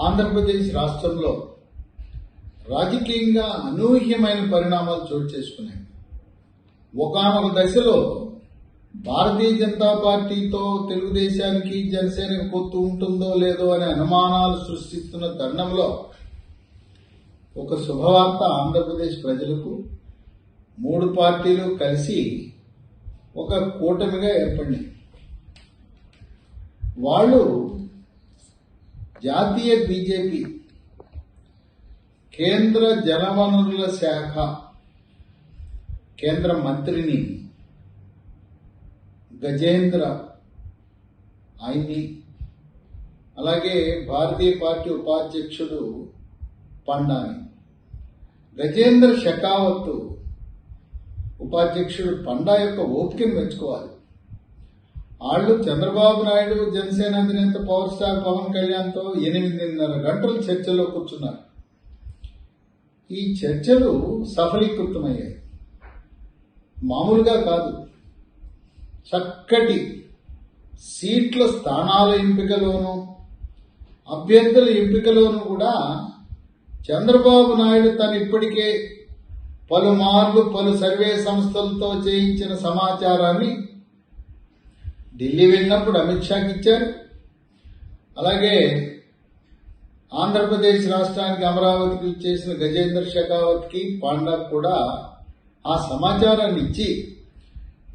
ఆంధ్రప్రదేశ్ రాష్ట్రంలో రాజకీయంగా అనూహ్యమైన పరిణామాలు చోటు చేసుకున్నాయి. ఒకానొక దశలో భారతీయ జనతా పార్టీతో తెలుగుదేశానికి జనసేనకు పొత్తు ఉంటుందో లేదో అనే అనుమానాలు సృష్టిస్తున్న తరుణంలో ఒక శుభవార్త ఆంధ్రప్రదేశ్ ప్రజలకు. 3 పార్టీలు కలిసి ఒక కూటమిగా ఏర్పడినాయి. వాళ్ళు జాతీయ బీజేపీ కేంద్ర జలవనరుల శాఖ కేంద్ర మంత్రిని గజేంద్ర ఆయన్ని, అలాగే భారతీయ పార్టీ ఉపాధ్యక్షుడు పండాని. గజేంద్ర షెకావత్ ఉపాధ్యక్షుడు పండా యొక్క ఓపికను మెచ్చుకోవాలి. వాళ్ళు చంద్రబాబు నాయుడు జనసేన అధినేత పవర్ స్టార్ పవన్ కళ్యాణ్తో 8.5 గంటలు చర్చలో కూర్చున్నారు. ఈ చర్చలు సఫలీకృతమయ్యాయి. మామూలుగా కాదు, చక్కటి సీట్ల స్థానాల ఎంపికలోనూ అభ్యర్థుల ఎంపికలోనూ కూడా చంద్రబాబు నాయుడు తను ఇప్పటికే పలుమార్లు పలు సర్వే సంస్థలతో చేయించిన సమాచారాన్ని ఢిల్లీ వెళ్ళినప్పుడు అమిత్ షాకి ఇచ్చారు. అలాగే ఆంధ్రప్రదేశ్ రాష్ట్రానికి అమరావతికి ఇచ్చేసిన గజేంద్ర షెకావత్ కి పాండాకు కూడా ఆ సమాచారాన్ని ఇచ్చి,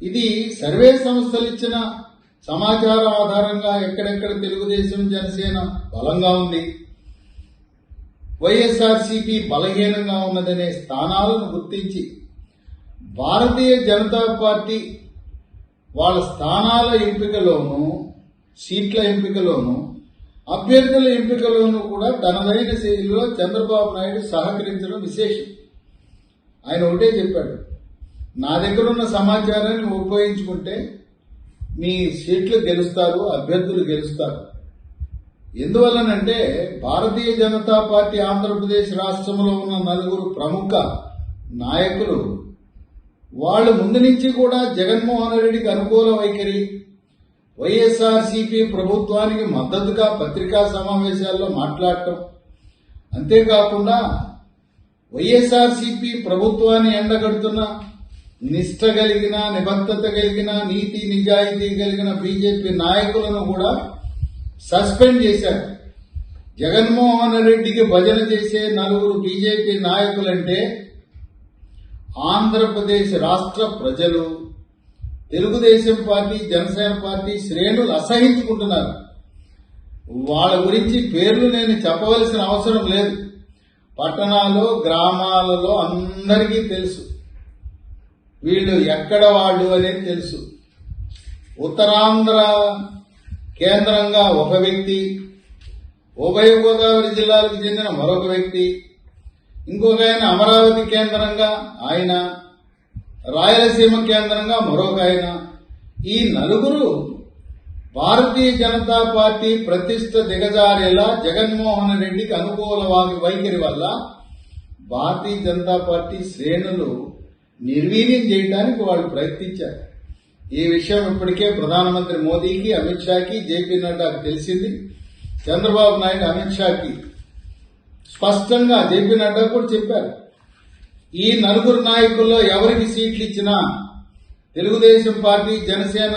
ఇది సర్వే సంస్థలు ఇచ్చిన సమాచారం ఆధారంగా ఎక్కడెక్కడ తెలుగుదేశం జనసేన బలంగా ఉంది, వైఎస్ఆర్సీపీ బలహీనంగా ఉన్నదనే స్థానాలను గుర్తించి భారతీయ జనతా పార్టీ వాళ్ళ స్థానాల ఎంపికలోనూ సీట్ల ఎంపికలోనూ అభ్యర్థుల ఎంపికలోనూ కూడా తనదైన శైలిలో చంద్రబాబు నాయుడు సహకరించడం విశేషం. ఆయన ఒకటే చెప్పాడు, నా దగ్గర ఉన్న సమాచారాన్ని ఉపయోగించుకుంటే మీ సీట్లు గెలుస్తారు, అభ్యర్థులు గెలుస్తారు. ఎందువల్లనంటే భారతీయ జనతా పార్టీ ఆంధ్రప్రదేశ్ రాష్ట్రంలో ఉన్న 4 ప్రముఖ నాయకులు వాళ్ళు ముందు నుంచి కూడా జగన్మోహన్ రెడ్డికి అనుకూల వైఖరి, వైఎస్ఆర్సీపీ ప్రభుత్వానికి మద్దతుగా పత్రికా సమావేశాల్లో మాట్లాడటం, అంతేకాకుండా వైఎస్ఆర్సీపీ ప్రభుత్వాన్ని ఎండగడుతున్న నిష్ఠ కలిగిన, నిబద్ధత కలిగిన, నీతి నిజాయితీ కలిగిన బీజేపీ నాయకులను కూడా సస్పెండ్ చేశారు. జగన్మోహన్ రెడ్డికి భజన చేసే 4 బీజేపీ నాయకులంటే ఆంధ్రప్రదేశ్ రాష్ట్ర ప్రజలు, తెలుగుదేశం పార్టీ, జనసేన పార్టీ శ్రేణులు అసహించుకుంటున్నారు. వాళ్ళ గురించి పేర్లు నేను చెప్పవలసిన అవసరం లేదు. పట్టణాలు, గ్రామాలలో అందరికీ తెలుసు వీళ్ళు ఎక్కడ వాళ్ళు అనేది తెలుసు. ఉత్తరాంధ్ర కేంద్రంగా ఒక వ్యక్తి, ఉభయ గోదావరి జిల్లాలకు చెందిన మరొక వ్యక్తి, ఇంకొక ఆయన అమరావతి కేంద్రంగా ఆయన, రాయలసీమ కేంద్రంగా మరొక ఆయన. ఈ 4 భారతీయ జనతా పార్టీ ప్రతిష్ట దిగజారేలా జగన్మోహన్ రెడ్డికి అనుకూల వైఖరి వల్ల భారతీయ జనతా పార్టీ శ్రేణులు నిర్వీర్యం చేయడానికి వాళ్ళు ప్రయత్నించారు. ఈ విషయం ఇప్పటికే ప్రధానమంత్రి మోదీకి, అమిత్ షాకి, జేపీ నడ్డాకి తెలిసింది. చంద్రబాబు నాయుడు అమిత్ షాకి స్పష్టంగా, జేపీ నడ్డా కూడా చెప్పారు, ఈ 4 నాయకుల్లో ఎవరికి సీట్లు ఇచ్చినా తెలుగుదేశం పార్టీ, జనసేన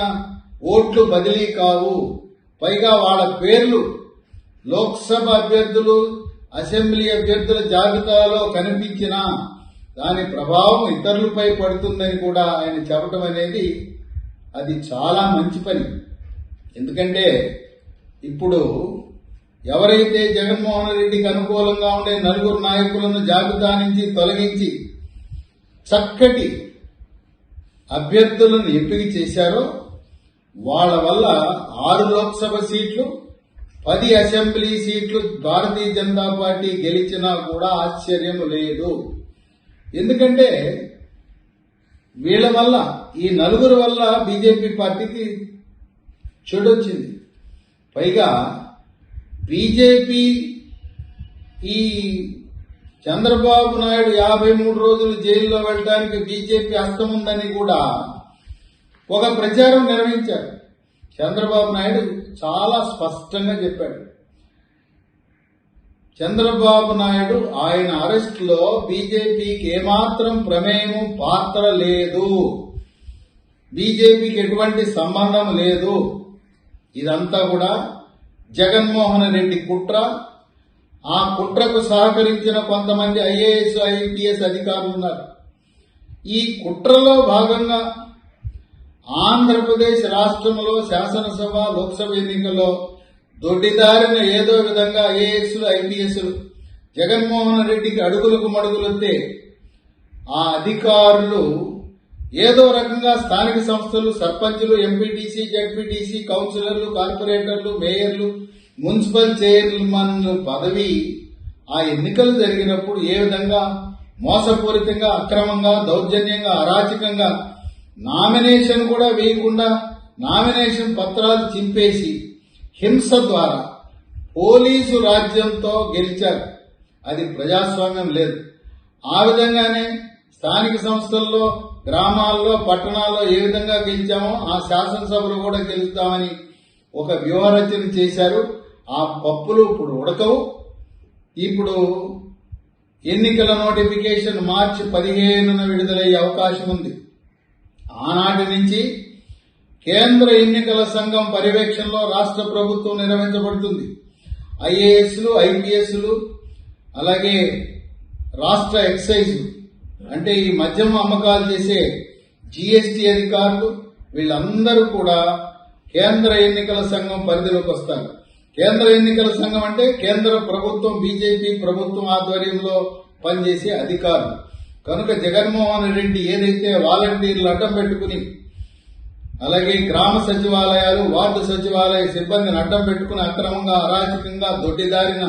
ఓట్లు బదిలీ కావు. పైగా వాళ్ళ పేర్లు లోక్సభ అభ్యర్థులు, అసెంబ్లీ అభ్యర్థుల జాబితాలో కనిపించినా దాని ప్రభావం ఇతరులపై పడుతుందని కూడా ఆయన చెప్పడం అనేది అది చాలా మంచి పని. ఎందుకంటే ఇప్పుడు ఎవరైతే జగన్మోహన్ రెడ్డికి అనుకూలంగా ఉండే 4 నాయకులను జాబితా నుంచి తొలగించి చక్కటి అభ్యర్థులను ఎంపిక చేశారో వాళ్ళ వల్ల 6 లోక్సభ సీట్లు, 10 అసెంబ్లీ సీట్లు భారతీయ జనతా పార్టీ గెలిచినా కూడా ఆశ్చర్యం లేదు. ఎందుకంటే వీళ్ళ వల్ల, ఈ 4 వల్ల బీజేపీ పార్టీకి చెడొచ్చింది. పైగా బీజేపీ ఈ చంద్రబాబు నాయుడు 53 రోజులు జైల్లో వెళ్ళడానికి బీజేపీ హస్తం ఉందని కూడా ఒక ప్రచారం నిర్వహించారు. చంద్రబాబు నాయుడు చాలా స్పష్టంగా చెప్పాడు, చంద్రబాబు నాయుడు ఆయన అరెస్ట్ లో బీజేపీకి ఏమాత్రం ప్రమేయం పాత్ర లేదు, బీజేపీకి ఎటువంటి సంబంధం లేదు. ఇదంతా కూడా జగన్మోహన్ రెడ్డి కుట్ర. ఆ కుట్రకు సహకరించిన కొంతమంది ఐఏఎస్ ఐపీఎస్ అధికారులు ఉన్నారు. ఈ కుట్రలో భాగంగా ఆంధ్రప్రదేశ్ రాష్ట్రంలో శాసనసభ లోక్సభ ఎన్నికల్లో దొడ్డిదారిన ఏదో విధంగా ఐఏఎస్లు ఐపీఎస్లు జగన్మోహన్ రెడ్డికి అడుగులకు మడుగులొత్తే ఆ అధికారులు ఏదో రకంగా స్థానిక సంస్థలు, సర్పంచులు, ఎంపీటీసీ, జడ్పీటీసీ, కౌన్సిలర్లు, కార్పొరేటర్లు, మేయర్లు, మున్సిపల్ చైర్మన్లు పదవి ఆ ఎన్నికలు జరిగినప్పుడు ఏ విధంగా మోసపూరితంగా, అక్రమంగా, దౌర్జన్యంగా, అరాచకంగా నామినేషన్ కూడా వేయకుండా నామినేషన్ పత్రాలు చింపేసి హింస ద్వారా పోలీసు రాజ్యంతో గెలిచారు. అది ప్రజాస్వామ్యం లేదు. ఆ విధంగానే స్థానిక సంస్థల్లో, గ్రామాల్లో, పట్టణాల్లో ఏ విధంగా గెలిచామో ఆ శాసనసభలు కూడా గెలుస్తామని ఒక వ్యూహరచన చేశారు. ఆ పప్పులు ఇప్పుడు ఉడకవు. ఇప్పుడు ఎన్నికల నోటిఫికేషన్ మార్చి 15న విడుదలయ్యే అవకాశం ఉంది. ఆనాటి నుంచి కేంద్ర ఎన్నికల సంఘం పర్యవేక్షణలో రాష్ట్ర ప్రభుత్వం నిర్వహించబడుతుంది. ఐఏఎస్లు, ఐపీఎస్లు, అలాగే రాష్ట్ర ఎక్సైజ్ అంటే ఈ మద్యం అమ్మకాలు చేసే జీఎస్టీ అధికారులు వీళ్ళందరూ కూడా కేంద్ర ఎన్నికల సంఘం పరిధిలోకి వస్తారు. కేంద్ర ఎన్నికల సంఘం అంటే కేంద్ర ప్రభుత్వం, బీజేపీ ప్రభుత్వం ఆధ్వర్యంలో పనిచేసే అధికారులు. కనుక జగన్మోహన్ రెడ్డి ఏదైతే వాలంటీర్లు అడ్డం పెట్టుకుని, అలాగే గ్రామ సచివాలయాలు, వార్డు సచివాలయ సిబ్బందిని అడ్డం పెట్టుకుని అక్రమంగా, అరాచకంగా, దొడ్డిదారిన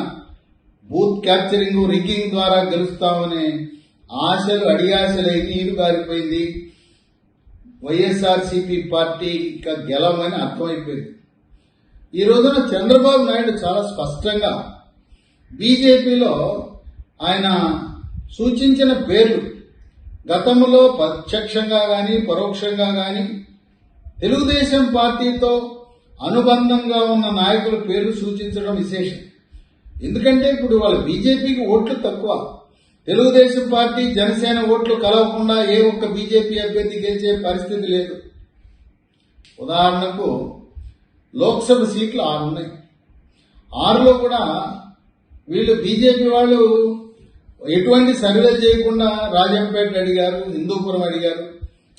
బూత్ క్యాప్చరింగ్, రిగ్గింగ్ ద్వారా గెలుస్తామనే ఆశలు అడియాశలై నీరు గారిపోయింది. వైఎస్ఆర్సీపీ పార్టీ ఇక గెలవని అర్థమైపోయింది. ఈ రోజున చంద్రబాబు నాయుడు చాలా స్పష్టంగా బీజేపీలో ఆయన సూచించిన పేర్లు గతంలో ప్రత్యక్షంగా గాని పరోక్షంగా గాని తెలుగుదేశం పార్టీతో అనుబంధంగా ఉన్న నాయకుల పేర్లు సూచించడం విశేషం. ఎందుకంటే ఇప్పుడు వాళ్ళ బీజేపీకి ఓట్లు తక్కువ. తెలుగుదేశం పార్టీ, జనసేన ఓట్లు కలవకుండా ఏ ఒక్క బీజేపీ అభ్యర్థి గెలిచే పరిస్థితి లేదు. ఉదాహరణకు లోక్సభ సీట్లు 6 ఉన్నాయి. 6లో కూడా వీళ్ళు బీజేపీ వాళ్ళు ఎటువంటి సర్వే చేయకుండా రాజంపేట అడిగారు, హిందూపురం అడిగారు.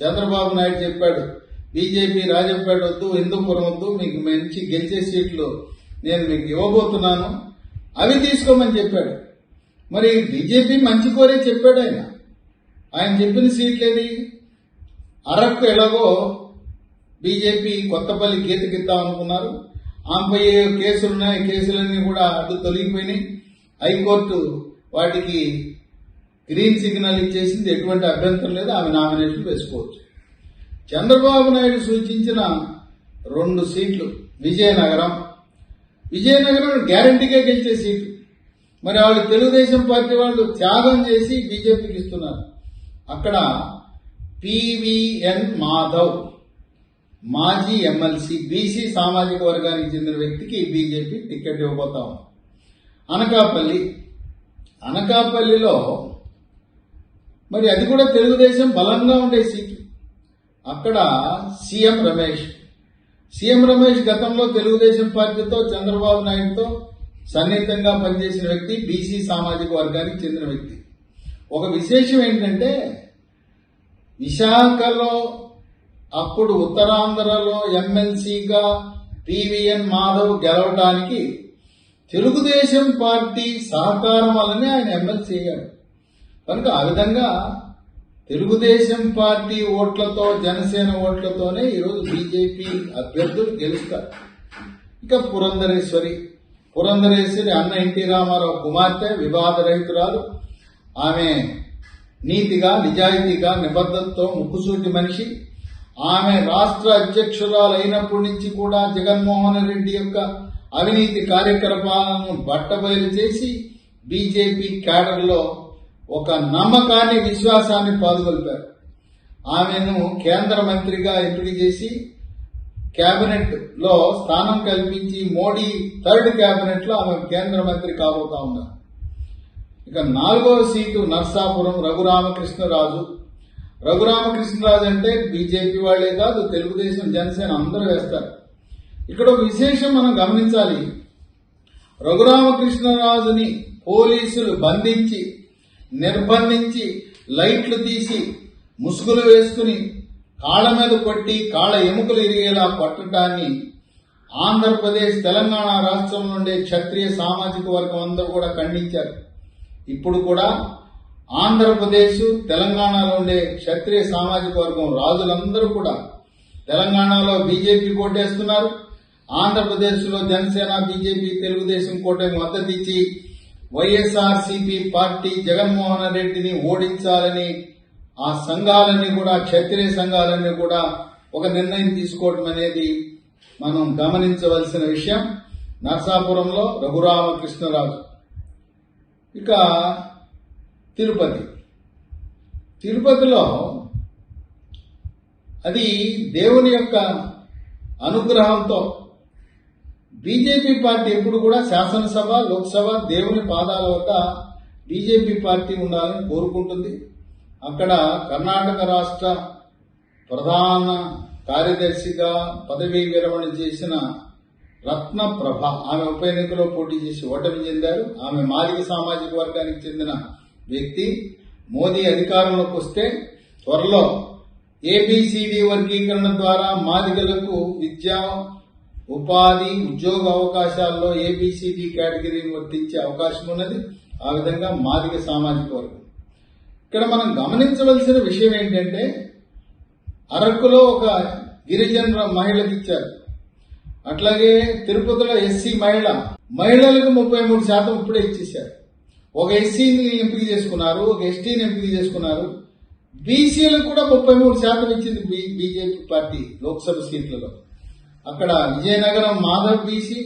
చంద్రబాబు నాయుడు చెప్పాడు, బీజేపీ రాజంపేట వద్దు, హిందూపురం వద్దు, మీకు మంచి గెలిచే సీట్లు నేను మీకు ఇవ్వబోతున్నాను, అవి తీసుకోమని చెప్పాడు. మరి బీజేపీ మంచి కోరే చెప్పాడు ఆయన చెప్పిన సీట్లేది? అరకు ఎలాగో బీజేపీ కొత్తపల్లి గీతకిద్దాం అనుకున్నారు. ఆమెపై కేసులున్నాయి, కేసులన్నీ కూడా అడ్డు తొలగిపోయినాయి. హైకోర్టు వాటికి గ్రీన్ సిగ్నల్ ఇచ్చేసింది, ఎటువంటి అభ్యంతరం లేదు, ఆమె నామినేషన్ వేసుకోవచ్చు. చంద్రబాబు నాయుడు సూచించిన 2 సీట్లు విజయనగరం గ్యారంటీగా గెలిచే సీటు. మరి వాళ్ళు తెలుగుదేశం పార్టీ వాళ్ళు త్యాగం చేసి బీజేపీకి ఇస్తున్నారు. అక్కడ పివిఎన్ మాధవ్ మాజీ ఎమ్మెల్సీ, బీసీ సామాజిక వర్గానికి చెందిన వ్యక్తికి బీజేపీ టికెట్ ఇవ్వబోతాం. అనకాపల్లిలో మరి అది కూడా తెలుగుదేశం బలంగా ఉండే సీటు. అక్కడ సీఎం రమేష్ గతంలో తెలుగుదేశం పార్టీతో, చంద్రబాబు నాయుడుతో సన్నిహితంగా పనిచేసిన వ్యక్తి, బీసీ సామాజిక వర్గానికి చెందిన వ్యక్తి. ఒక విశేషం ఏంటంటే విశాఖలో అప్పుడు ఉత్తరాంధ్రలో ఎమ్మెల్సీగా పివిఎన్ మాధవ్ గెలవడానికి తెలుగుదేశం పార్టీ సహకారం వల్లనే ఆయన ఎమ్మెల్సీ అయ్యాడు. కనుక ఆ విధంగా తెలుగుదేశం పార్టీ ఓట్లతో, జనసేన ఓట్లతోనే ఈరోజు బీజేపీ అభ్యర్థులు గెలుస్తారు. ఇక పురంధరేశ్వరి అన్న ఎన్టీ రామారావు కుమార్తె, వివాదరహితురాలు. ఆమె నీతిగా, నిజాయితీగా, నిబద్ధతతో ముక్కుసూటి మనిషి. ఆమె రాష్ట్ర అధ్యక్షురాలు అయినప్పటి నుంచి కూడా జగన్మోహన్ రెడ్డి యొక్క అవినీతి కార్యకలాపాలను బట్టబయలు చేసి బీజేపీ క్యాడర్లో ఒక నమ్మకాన్ని, విశ్వాసాన్ని పాల్గొల్పారు. ఆమెను కేంద్ర మంత్రిగా ఎంపిక చేసి కేబినెట్ లో స్థానం కల్పించి మోడీ థర్డ్ కేబినెట్ లో ఆమె కేంద్ర మంత్రి కాబోతా ఉన్నారు. ఇక 4వ సీటు నర్సాపురం రఘురామకృష్ణరాజు. రఘురామకృష్ణరాజు అంటే బీజేపీ వాళ్లే కాదు, తెలుగుదేశం, జనసేన అందరూ వేస్తారు. ఇక్కడ ఒక విశేషం మనం గమనించాలి. రఘురామకృష్ణరాజుని పోలీసులు బంధించి నిర్బంధించి లైట్లు తీసి ముసుగులు వేసుకుని కాళ్ల మీద కొట్టి కాళ్ల ఎముకలు ఇరిగేలా కొట్టడాన్ని ఆంధ్రప్రదేశ్, తెలంగాణ రాష్ట్రం నుండే క్షత్రియ సామాజిక వర్గం అందరూ కూడా ఖండించారు. ఇప్పుడు కూడా ఆంధ్రప్రదేశ్, తెలంగాణలో ఉండే క్షత్రియ సామాజిక వర్గం రాజులందరూ కూడా తెలంగాణలో బీజేపీ కోటేస్తున్నారు. ఆంధ్రప్రదేశ్ లో జనసేన, బీజేపీ, తెలుగుదేశం కూటమి మద్దతు ఇచ్చి వైఎస్ఆర్సీపీ పార్టీ జగన్మోహన్ రెడ్డిని ఓడించాలని ఆ సంఘాలన్నీ కూడా, క్షత్రియ సంఘాలన్నీ కూడా ఒక నిర్ణయం తీసుకోవడం అనేది మనం గమనించవలసిన విషయం. నర్సాపురంలో రఘురామకృష్ణరాజు. ఇక తిరుపతిలో అది దేవుని యొక్క అనుగ్రహంతో బీజేపీ పార్టీ ఎప్పుడు కూడా శాసనసభ, లోక్సభ దేవుని పాదాల వద్ద బీజేపీ పార్టీ ఉండాలని కోరుకుంటుంది. అక్కడ కర్ణాటక రాష్ట్ర ప్రధాన కార్యదర్శిగా పదవీ విరమణ చేసిన రత్నప్రభ ఆమె ఉప ఎన్నికలో పోటీ చేసి ఓటమి చెందారు. ఆమె మాదిగ సామాజిక వర్గానికి చెందిన వ్యక్తి. మోదీ అధికారంలోకి వస్తే త్వరలో ఏబిసిడి వర్గీకరణ ద్వారా మాదిగలకు విద్య, ఉపాధి, ఉద్యోగ అవకాశాల్లో ఏబిసిడి కేటగిరీని వర్తించే అవకాశం ఉన్నది. ఆ విధంగా మాదిగ సామాజిక వర్గం. ఇక్కడ మనం గమనించవలసిన విషయం ఏంటంటే, అరకులో ఒక గిరిజన మహిళకి ఇచ్చారు. అట్లాగే తిరుపతిలో ఎస్సీ మహిళలకు 33% ఇప్పుడే ఇచ్చేశారు. ఒక ఎస్సీని ఎంపిక చేసుకున్నారు, ఒక ఎస్టీని ఎంపిక చేసుకున్నారు. బీసీలకు కూడా 33% ఇచ్చింది బీజేపీ పార్టీ లోక్సభ సీట్లలో. అక్కడ విజయనగరం మాధవ్ బీసీ,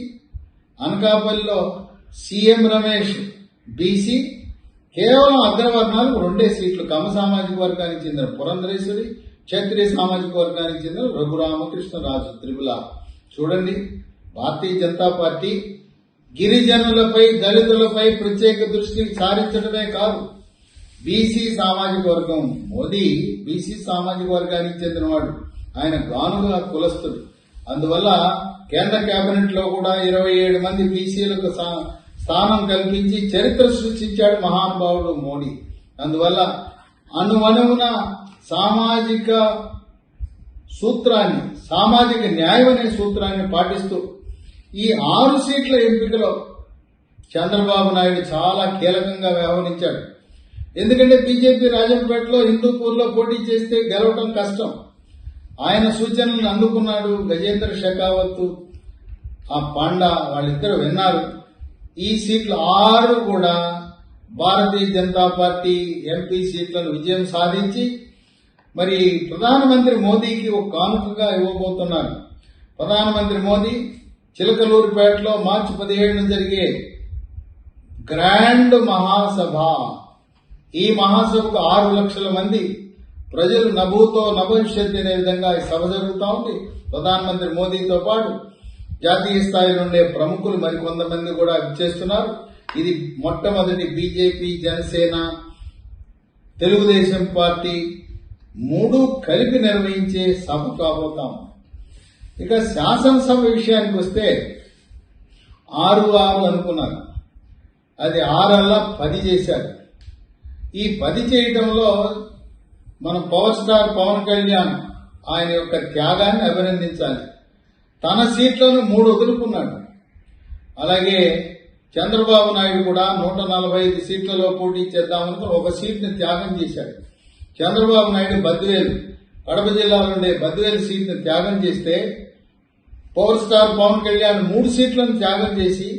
అనకాపల్లిలో సీఎం రమేష్ బీసీ. కేవలం అగ్రవర్ణాలకు 2 సీట్లు. కమ్మ సామాజిక వర్గానికి చెందిన పురంధరేశ్వరి, క్షత్రియ సామాజిక వర్గానికి చెందిన రఘురామకృష్ణరాజు. త్రిపుల చూడండి, భారతీయ జనతా పార్టీ గిరిజనులపై, దళితులపై ప్రత్యేక దృష్టి సారించడమే కాదు, బీసీ సామాజిక వర్గం, మోదీ బీసీ సామాజిక వర్గానికి చెందినవాడు, ఆయన గానుగా కులస్తుడు. అందువల్ల కేంద్ర కేబినెట్ లో కూడా 27 మంది బీసీలకు స్థానం కల్పించి చరిత్ర సృష్టించాడు మహానుభావుడు మోడీ. అందువల్ల అణువణువున సామాజిక సూత్రాన్ని, సామాజిక న్యాయం అనే సూత్రాన్ని పాటిస్తూ ఈ 6 సీట్ల ఎంపికలో చంద్రబాబు నాయుడు చాలా కీలకంగా వ్యవహరించాడు. ఎందుకంటే బీజేపీ రాజంపేటలో, హిందూపూర్లో పోటీ చేస్తే గెలవడం కష్టం. ఆయన సూచనలను అందుకున్నాడు. గజేంద్ర షెకావత్, ఆ పాండా వాళ్ళిద్దరు విన్నారు. ఈ సీట్లు 6 కూడా భారతీయ జనతా పార్టీ ఎంపీ సీట్లను విజయం సాధించి మరి ప్రధానమంత్రి మోదీకి ఒక కానుకగా ఇవ్వబోతున్నారు. ప్రధానమంత్రి మోదీ చిలకలూరుపేటలో మార్చి 17 జరిగే గ్రాండ్ మహాసభ, ఈ మహాసభకు 6 లక్షల మంది ప్రజలు నభూతో నభవిష్యత్ అనే విధంగా ఈ సభ జరుగుతూ ఉంది. ప్రధానమంత్రి మోదీతో పాటు జాతీయ స్థాయి నుండే ప్రముఖులు మరికొంతమంది కూడా ఇచ్చేస్తున్నారు. ఇది మొట్టమొదటి బీజేపీ, జనసేన, తెలుగుదేశం పార్టీ 3 కలిపి నిర్వహించే సభ కాబోతాం. ఇక శాసనసభ విషయానికి వస్తే 6 అనుకున్నారు, అది 6 10 చేశారు. ఈ 10 చేయడంలో మన పవర్ స్టార్ పవన్ కళ్యాణ్ ఆయన యొక్క త్యాగాన్ని అభినందించాలి. తన సీట్లను 3 వదులుకున్నాడు. అలాగే చంద్రబాబు నాయుడు కూడా 145 సీట్లలో పోటీ చేద్దామనుకుని 1 సీట్ని త్యాగం చేశాడు. చంద్రబాబు నాయుడు బద్వేలు, కడప జిల్లాలో ఉండే బద్వేలు సీట్ని త్యాగం చేస్తే పవర్ స్టార్ పవన్ కళ్యాణ్ 3 సీట్లను త్యాగం చేసి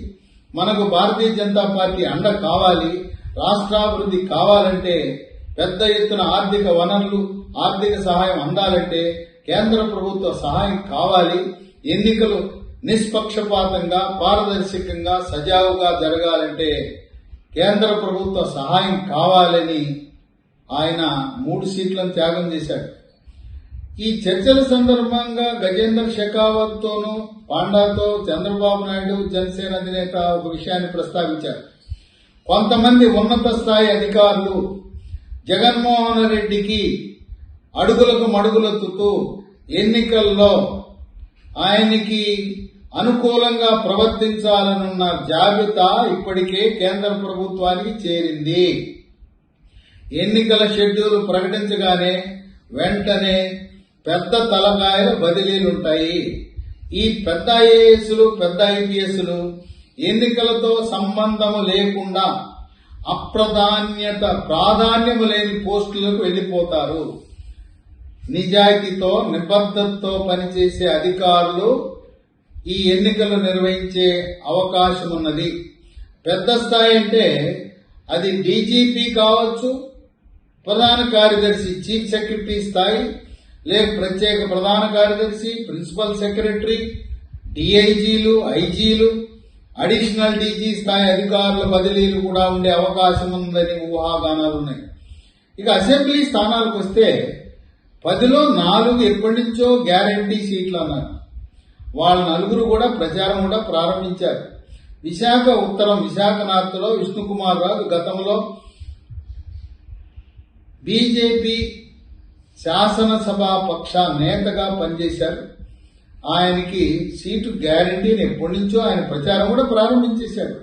మనకు భారతీయ జనతా పార్టీ అండ కావాలి, రాష్ట్రాభివృద్ధి కావాలంటే, పెద్ద ఎత్తున ఆర్థిక వనరులు, ఆర్థిక సహాయం అందాలంటే కేంద్ర ప్రభుత్వ సహాయం కావాలి, ఎన్నికలు నిష్పక్షపాతంగా, పారదర్శకంగా, సజావుగా జరగాలంటే కేంద్ర ప్రభుత్వ సహాయం కావాలని ఆయన 3 సీట్లను త్యాగం చేశాడు. ఈ చర్చల సందర్భంగా గజేంద్ర షెకావత్ తోనూ పాండాతో చంద్రబాబు నాయుడు జనసేన అధినేత ఒక విషయాన్ని ప్రస్తావించారు. కొంతమంది ఉన్నత స్థాయి అధికారులు జగన్మోహన్ రెడ్డికి అడుగులకు మడుగులెత్తుతూ ఎన్నికల్లో ఆయనకి అనుకూలంగా ప్రవర్తించాలనున్న జాబితా ఇప్పటికే కేంద్ర ప్రభుత్వానికి చేరింది. ఎన్నికల షెడ్యూల్ ప్రకటించగానే వెంటనే పెద్ద తలకాయల బదిలీలుంటాయి. ఈ పెద్ద ఐఏఎస్లు పెద్ద ఐపీఎస్లు ఎన్నికలతో సంబంధము లేకుండా ప్రాధాన్యము లేని పోస్టులకు వెళ్లిపోతారు. నిజాయితీతో నిబద్ధతతో పనిచేసే అధికారులు ఈ ఎన్నికలు నిర్వహించే అవకాశం ఉన్నది. పెద్ద స్థాయి అంటే అది డీజీపీ కావచ్చు, ప్రధాన కార్యదర్శి చీఫ్ సెక్రటరీ స్థాయి, లేక ప్రత్యేక ప్రధాన కార్యదర్శి, ప్రిన్సిపల్ సెక్రటరీ, డిఐజీలు, ఐజీలు, అడిషనల్ డీజీ స్థాయి అధికారుల బదిలీలు కూడా ఉండే అవకాశం ఉందని ఊహాగానాలున్నాయి. ఇక అసెంబ్లీ స్థానాలకు వస్తే 10లో 4 ఎప్పటి నుంచో గ్యారంటీ సీట్లు అన్నారు. వాళ్ళ నలుగురు కూడా ప్రచారం కూడా ప్రారంభించారు. విశాఖ ఉత్తరం, విశాఖ నార్త్లో విష్ణుకుమార్ రాజు గతంలో బీజేపీ శాసనసభా పక్ష నేతగా పనిచేశారు. ఆయనకి సీటు గ్యారంటీని ఎప్పటి నుంచో ఆయన ప్రచారం కూడా ప్రారంభించేశాడు.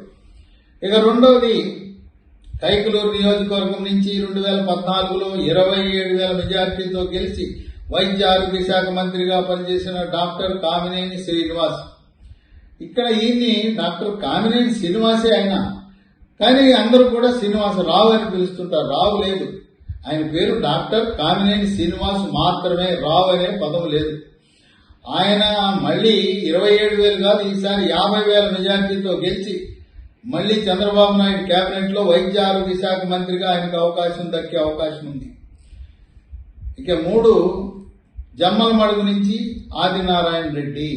ఇక రెండవది కైకలూరు నియోజకవర్గం నుంచి 2014లో 27,000 మెజార్టీతో గెలిచి వైద్య ఆరోగ్య శాఖ మంత్రిగా పనిచేసిన డాక్టర్ కామినేని శ్రీనివాస్. ఇక్కడ ఈయన్ని డాక్టర్ కామినేని శ్రీనివాసే ఆయన, కానీ అందరూ కూడా శ్రీనివాసరావు అని పిలుస్తుంటారు. రావు లేదు, ఆయన పేరు డాక్టర్ కామినేని శ్రీనివాస్ మాత్రమే, రావు అనే పదం లేదు. ఆయన మళ్లీ 27,000 కాదు, ఈసారి 50,000 మెజార్టీతో గెలిచి మళ్లీ చంద్రబాబు నాయుడు కేబినెట్ లో వైద్య ఆరోగ్య శాఖ మంత్రిగా ఆయనకు అవకాశం దక్కే అవకాశం ఉంది. ఇక 3 జమ్మలమడుగు నుంచి ఆదినారాయణ రెడ్డి.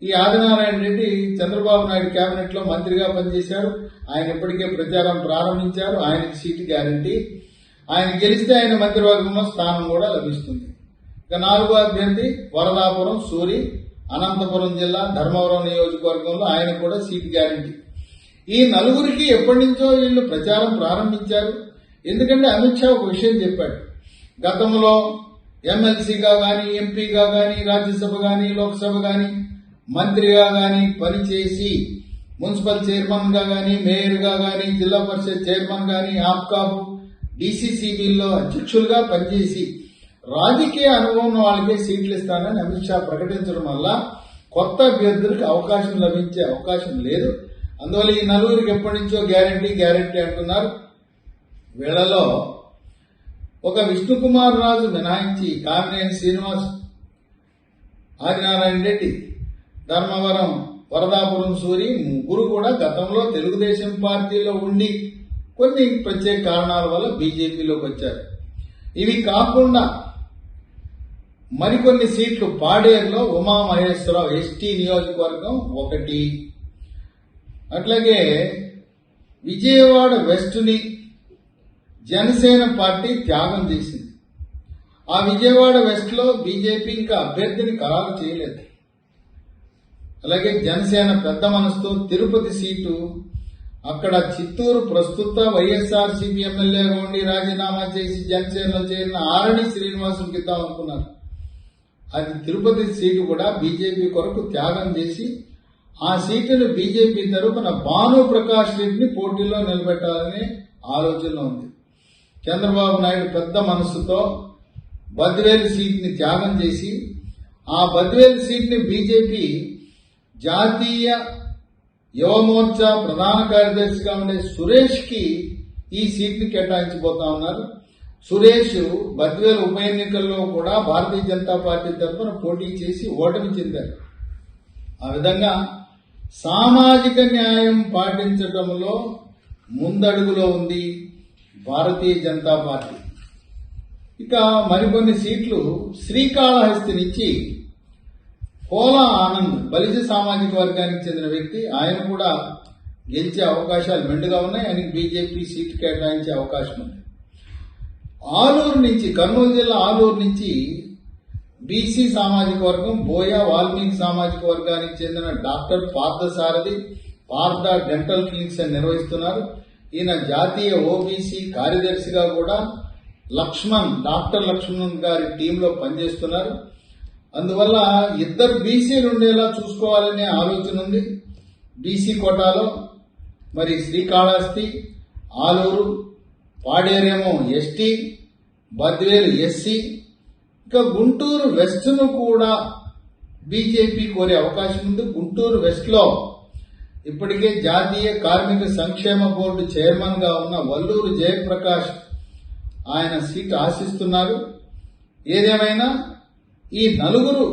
ఈ ఆదినారాయణ రెడ్డి చంద్రబాబు నాయుడు కేబినెట్ లో మంత్రిగా పనిచేశారు. ఆయన ఇప్పటికే ప్రచారం ప్రారంభించారు. ఆయనకి సీటు గ్యారంటీ. ఆయన గెలిస్తే ఆయన మంత్రివర్గంలో స్థానం కూడా లభిస్తుంది. ఇక 4వ అభ్యర్థి వరదాపురం సూరి, అనంతపురం జిల్లా ధర్మవరం నియోజకవర్గంలో ఆయన కూడా సీటు గ్యారంటీ. ఈ నలుగురికి ఎప్పటి నుంచో వీళ్ళు ప్రచారం ప్రారంభించారు. ఎందుకంటే అమిత్ షా ఒక విషయం చెప్పాడు. గతంలో ఎమ్మెల్సీగా గాని, ఎంపీగా గాని, రాజ్యసభ గాని, లోక్సభ గాని, మంత్రిగా గాని పనిచేసి మున్సిపల్ చైర్మన్ గా గాని, మేయర్ గా గాని, జిల్లా పరిషత్ చైర్మన్ గాని, ఆప్కాబ్, డీసీసీబీల్లో అధ్యక్షులుగా పనిచేసి రాజకీయ అనుభవం ఉన్న వాళ్ళకే సీట్లు ఇస్తానని అమిత్ షా ప్రకటించడం వల్ల కొత్త అభ్యర్థులకు అవకాశం లభించే అవకాశం లేదు. అందువల్ల ఈ నలుగురికి ఎప్పటి నుంచో గ్యారంటీ అంటున్నారు. వీళ్లలో ఒక విష్ణుకుమార్ రాజు మినహాయించి కామినేని శ్రీనివాస్, ఆదినారాయణ రెడ్డి, ధర్మవరం, వరదాపురం సూరి ముగ్గురు కూడా గతంలో తెలుగుదేశం పార్టీలో ఉండి కొన్ని ప్రత్యేక కారణాల వల్ల బీజేపీలోకి వచ్చారు. ఇవి కాకుండా మరికొన్ని సీట్లు పాడేరులో ఉమామహేశ్వరరావు ఎస్టీ నియోజకవర్గం 1, అట్లాగే విజయవాడ వెస్ట్ని జనసేన పార్టీ త్యాగం చేసింది. ఆ విజయవాడ వెస్ట్ లో బీజేపీ ఇంకా అభ్యర్థిని ఖరారు చేయలేదు. అలాగే జనసేన పెద్ద మనసుతో తిరుపతి సీటు, అక్కడ చిత్తూరు ప్రస్తుత వైఎస్ఆర్సీపీ ఎమ్మెల్యేగా ఉండి రాజీనామా చేసి జనసేనలో చేరిన ఆరణి శ్రీనివాసులకు ఇద్దాం అనుకున్నారు. అది తిరుపతి సీటు కూడా బీజేపీ కొరకు త్యాగం చేసి ఆ సీటును బీజేపీ తరపున భానుప్రకాష్ రెడ్డిని పోటీలో నిలబెట్టాలనే ఆలోచనలో ఉంది. చంద్రబాబు నాయుడు పెద్ద మనస్సుతో బద్వేలు సీట్ని త్యాగం చేసి ఆ బద్వేలు సీట్ని బీజేపీ జాతీయ యువమోర్చా ప్రధాన కార్యదర్శిగా ఉండే సురేష్ కి ఈ సీట్ని కేటాయించబోతా ఉన్నారు. సురేష్ బద్వేలు ఉప ఎన్నికల్లో కూడా భారతీయ జనతా పార్టీ తరఫున పోటీ చేసి ఓటమి చెందారు. ఆ విధంగా సామాజిక న్యాయం పాటించడంలో ముందడుగులో ఉంది భారతీయ జనతా పార్టీ. ఇక మరికొన్ని సీట్లు శ్రీకాళహస్తి నుంచి పోలా ఆనంద్, బలిజ సామాజిక వర్గానికి చెందిన వ్యక్తి, ఆయన కూడా గెలిచే అవకాశాలు మెండుగా ఉన్నాయి. ఆయనకి బీజేపీ సీటు కేటాయించే అవకాశం ఉంది. ఆలూరు నుంచి, కర్నూలు జిల్లా ఆలూరు నుంచి బీసీ సామాజిక వర్గం బోయ వాల్మీకి సామాజిక వర్గానికి చెందిన doctor Parthasarathi Partha dental clinics అని నిర్వహిస్తున్నారు. ఈయన జాతీయ ఓబీసీ కార్యదర్శిగా కూడా డాక్టర్ లక్ష్మణ్ గారి టీంలో పనిచేస్తున్నారు. అందువల్ల ఇద్దరు బీసీలు ఉండేలా చూసుకోవాలనే ఆలోచన ఉంది. బీసీ కోటాలో మరి శ్రీకాళహస్తి, ఆలూరు, పాడేరేమో ఎస్టీ, బద్వేలు ఎస్సీ, ఇక గుంటూరు వెస్ట్ ను కూడా బీజేపీ కోరే అవకాశం ఉంది. గుంటూరు వెస్ట్ లో ఇప్పటికే జాతీయ కార్మిక సంక్షేమ బోర్డు చైర్మన్ గా ఉన్న వల్లూరు జయప్రకాష్ ఆయన సీటు ఆశిస్తున్నారు. ఏదేమైనా ఈ నలుగురు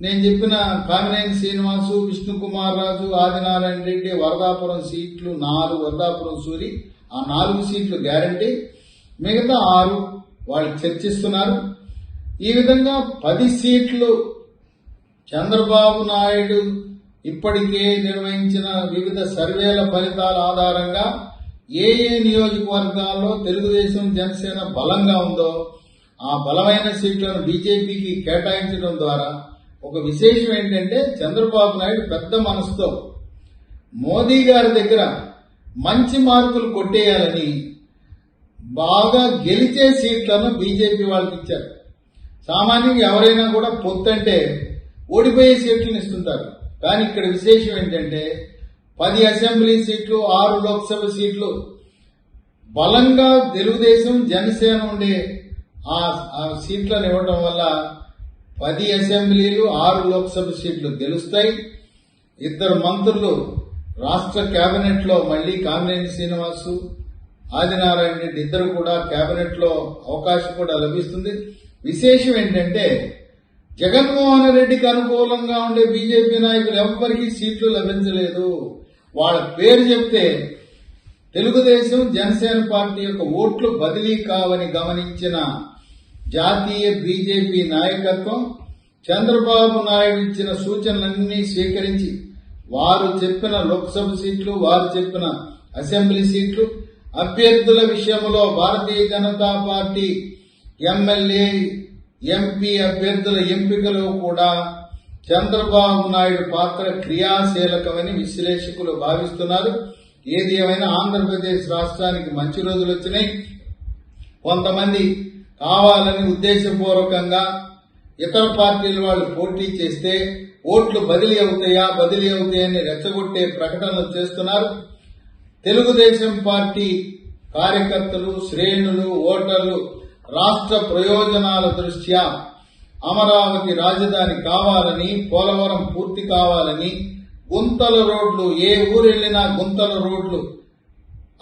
నేను చెప్పిన కామినేని శ్రీనివాసు, విష్ణుకుమార్ రాజు, ఆదినారాయణ రెడ్డి, వరదాపురం సీట్లు 4, వరదాపురం సూరి ఆ 4 సీట్లు గ్యారంటీ, మిగతా 6 వాళ్ళు చర్చిస్తున్నారు. ఈ విధంగా 10 సీట్లు చంద్రబాబు నాయుడు ఇప్పటికే నిర్వహించిన వివిధ సర్వేల ఫలితాల ఆధారంగా ఏ నియోజకవర్గాల్లో తెలుగుదేశం జనసేన బలంగా ఉందో ఆ బలమైన సీట్లను బీజేపీకి కేటాయించడం ద్వారా ఒక విశేషం ఏంటంటే చంద్రబాబు నాయుడు పెద్ద మనసుతో మోదీ గారి దగ్గర మంచి మార్కులు కొట్టేయాలని బాగా గెలిచే సీట్లను బీజేపీ వాళ్ళకి ఇచ్చారు. సామాన్యంగా ఎవరైనా కూడా పొత్తంటే ఓడిపోయే సీట్లను ఇస్తుంటారు. కానీ ఇక్కడ విశేషం ఏంటంటే 10 అసెంబ్లీ సీట్లు, 6 లోక్సభ సీట్లు బలంగా తెలుగుదేశం జనసేన ఉండే ఆ సీట్లను ఇవ్వడం వల్ల 10 అసెంబ్లీలు, 6 లోక్సభ సీట్లు గెలుస్తాయి. 2 మంత్రులు రాష్ట్ర కేబినెట్ లో మళ్లీ కామినేని శ్రీనివాసు, ఆదినారాయణ రెడ్డి ఇద్దరు కూడా కేబినెట్ లో అవకాశం కూడా లభిస్తుంది. విశేషం ఏంటంటే జగన్మోహన్ రెడ్డికి అనుకూలంగా ఉండే బీజేపీ నాయకులు ఎవ్వరికీ సీట్లు లభించలేదు. వాళ్ళ పేరు చెప్తే తెలుగుదేశం జనసేన పార్టీ యొక్క ఓట్లు బదిలీ కావని గమనించిన జాతీయ బీజేపీ నాయకత్వం చంద్రబాబు నాయుడు ఇచ్చిన సూచనలన్నీ స్వీకరించి వారు చెప్పిన లోక్సభ సీట్లు, వారు చెప్పిన అసెంబ్లీ సీట్లు, అభ్యర్థుల విషయంలో Bharatiya Janata party MLA, MP అభ్యర్థుల ఎంపికలో కూడా చంద్రబాబు నాయుడు పాత్ర క్రియాశీలకమని విశ్లేషకులు భావిస్తున్నారు. ఏది ఏమైనా ఆంధ్రప్రదేశ్ రాష్ట్రానికి మంచి రోజులు వచ్చినాయి. కొంతమంది కావాలని ఉద్దేశపూర్వకంగా ఇతర పార్టీల వాళ్ళు పోటీ చేస్తే ఓట్లు బదిలీ అవుతాయని రెచ్చగొట్టే ప్రకటనలు చేస్తున్నారు. తెలుగుదేశం పార్టీ కార్యకర్తలు, శ్రేణులు, ఓటర్లు రాష్ట్ర ప్రయోజనాల దృష్ట్యా అమరావతి రాజధాని కావాలని, పోలవరం పూర్తి కావాలని, గుంతల రోడ్లు ఏ ఊరెళ్లినా గుంతల రోడ్లు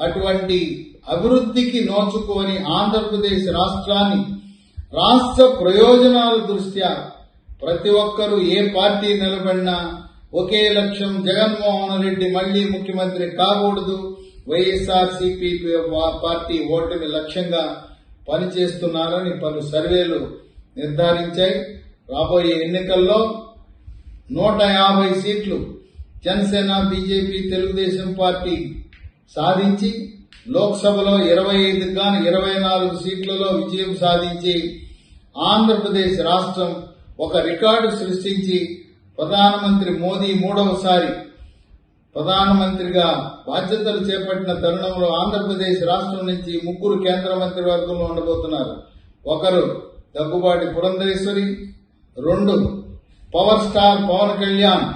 అటువంటి అభివృద్ధికి నోచుకొని ఆంధ్రప్రదేశ్ రాష్ట్రాన్ని రాష్ట్ర ప్రయోజనాల దృష్ట్యా ప్రతి ఒక్కరూ ఏ పార్టీ నిలబడినా ఒకే లక్ష్యం, జగన్మోహన్ రెడ్డి మళ్లీ ముఖ్యమంత్రి కాకూడదు, వైఎస్ఆర్సీపీ పార్టీ ఓటమి లక్ష్యంగా పనిచేస్తున్నారని పలు సర్వేలు నిర్ధారించాయి. రాబోయే ఎన్నికల్లో 150 సీట్లు జనసేన, బీజేపీ, తెలుగుదేశం పార్టీ సాధించి లోక్సభలో 25 గాను 24 సీట్లలో విజయం సాధించి ఆంధ్రప్రదేశ్ రాష్ట్రం ఒక రికార్డు సృష్టించి ప్రధానమంత్రి మోదీ 3వసారి ప్రధానమంత్రిగా బాధ్యతలు చేపట్టిన తరుణంలో ఆంధ్రప్రదేశ్ రాష్ట్రం నుంచి 3 కేంద్ర మంత్రి వర్గంలో ఉండబోతున్నారు. ఒకరు దగ్గుబాటి పురంధరేశ్వరి, 2 పవర్ స్టార్ పవన్ కళ్యాణ్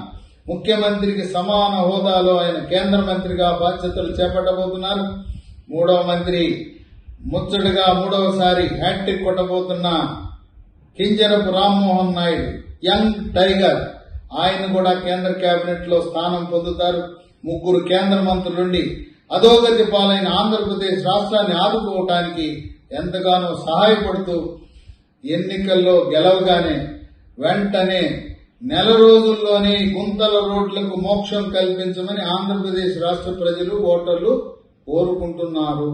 ముఖ్యమంత్రికి సమాన హోదాలో ఆయన కేంద్ర మంత్రిగా బాధ్యతలు చేపట్టబోతున్నారు. 3వ మంత్రి ముచ్చటగా 3వసారి హ్యాట్రిక్ కొట్టబోతున్న కింజరపు రామ్మోహన్ నాయుడు, యంగ్ టైగర్, ఆయన కూడా కేంద్ర కేబినెట్ లో స్థానం పొందుతారు. 3 కేంద్ర మంత్రులుండి అధోగతి పాలైన ఆంధ్రప్రదేశ్ రాష్ట్రాన్ని ఆదుకోవటానికి ఎంతగానో సహాయపడుతూ ఎన్నికల్లో గెలవగానే వెంటనే నెల రోజుల్లోనే గుంతల రోడ్లకు మోక్షం కల్పించమని ఆంధ్రప్రదేశ్ రాష్ట్ర ప్రజలు, ఓటర్లు కోరుకుంటున్నారు.